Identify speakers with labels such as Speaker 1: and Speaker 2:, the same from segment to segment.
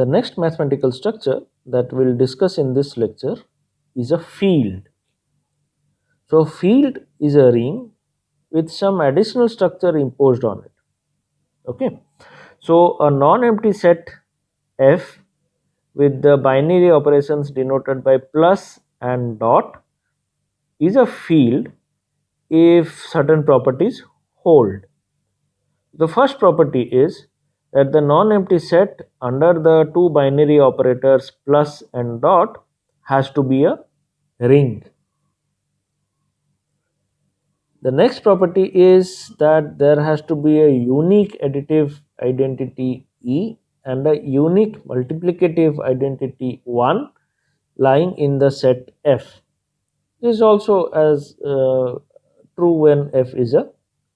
Speaker 1: The next mathematical structure that we'll discuss in this lecture is a field. So field is a ring with some additional structure imposed on it. Okay. So a non-empty set F with the binary operations denoted by plus and dot is a field if certain properties hold. The first property is that the non-empty set under the two binary operators plus and dot has to be a ring. The next property is that there has to be a unique additive identity E and a unique multiplicative identity 1 lying in the set F. This is also as true when F is a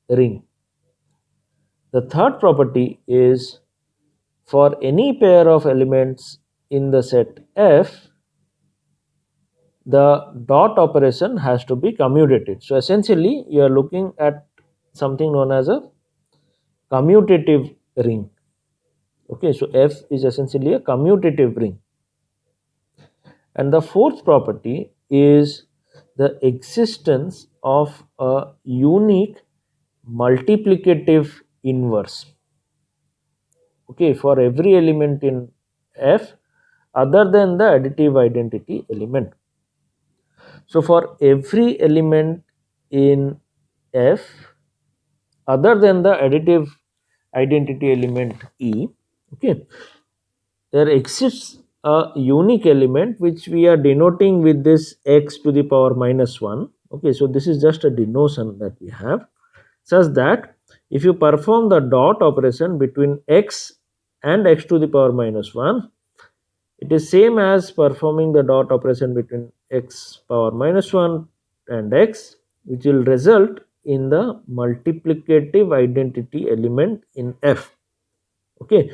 Speaker 1: ring. The third property is for any pair of elements in the set F, the dot operation has to be commutative. So essentially you are looking at something known as a commutative ring. Okay, so F is essentially a commutative ring. And the fourth property is the existence of a unique multiplicative inverse. Okay, for every element in F other than the additive identity element. So for every element in F other than the additive identity element E, okay, there exists a unique element which we are denoting with this x to the power minus 1. Okay, so this is just a denotation that we have, such that if you perform the dot operation between x and x to the power minus 1, it is same as performing the dot operation between x power minus 1 and x, which will result in the multiplicative identity element in F. Okay,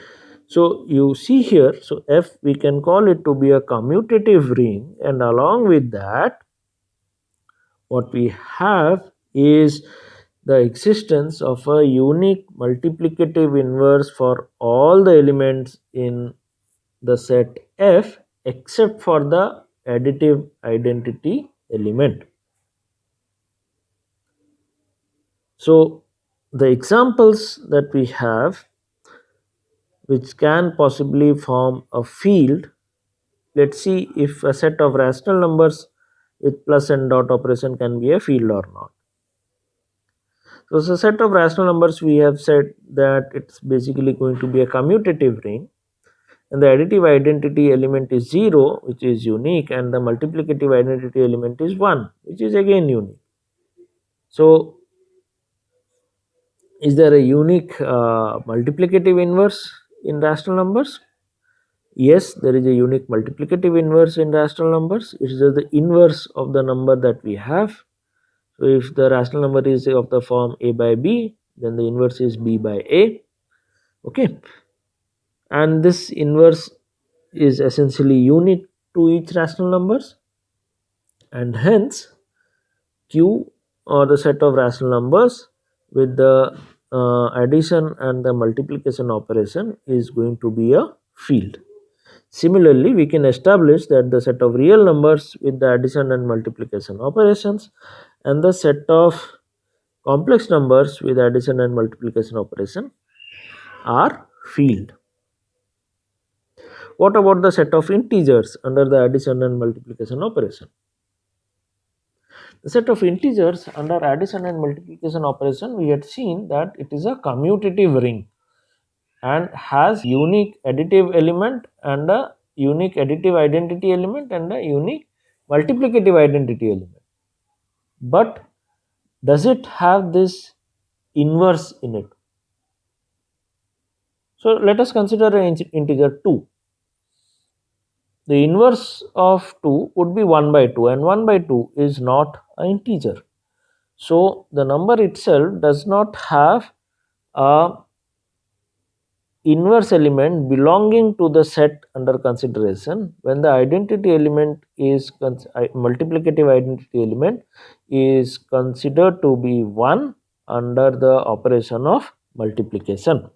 Speaker 1: so you see here, so F we can call it to be a commutative ring, and along with that what we have is the existence of a unique multiplicative inverse for all the elements in the set F except for the additive identity element. So the examples that we have which can possibly form a field, let's see if a set of rational numbers with plus and dot operation can be a field or not. So as a set of rational numbers, we have said that it's basically going to be a commutative ring, and the additive identity element is 0, which is unique, and the multiplicative identity element is 1, which is again unique. So is there a unique multiplicative inverse in rational numbers? Yes, there is a unique multiplicative inverse in rational numbers. It is just the inverse of the number that we have. So if the rational number is of the form a by b, then the inverse is b by a. Okay, and this inverse is essentially unique to each rational numbers, and hence Q, or the set of rational numbers with the addition and the multiplication operation, is going to be a field. Similarly, we can establish that the set of real numbers with the addition and multiplication operations and the set of complex numbers with addition and multiplication operation are field. What about the set of integers under the addition and multiplication operation? The set of integers under addition and multiplication operation, we had seen that it is a commutative ring and has unique additive element and a unique additive identity element and a unique multiplicative identity element. But does it have this inverse in it? So let us consider an integer 2. The inverse of 2 would be 1 by 2, and 1 by 2 is not an integer. So the number itself does not have a inverse element belonging to the set under consideration when the identity element is multiplicative identity element is considered to be 1 under the operation of multiplication.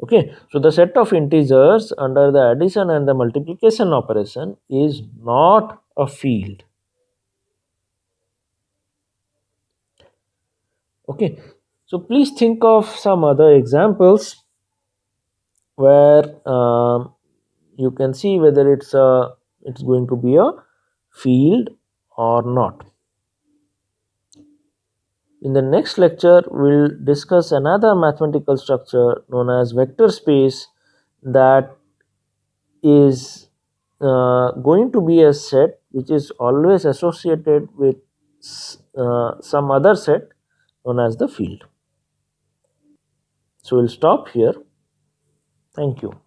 Speaker 1: Okay, so the set of integers under the addition and the multiplication operation is not a field. Okay, so please think of some other examples where you can see whether it's going to be a field or not. In the next lecture, we'll discuss another mathematical structure known as vector space that is going to be a set which is always associated with some other set known as the field. So we'll stop here. Thank you.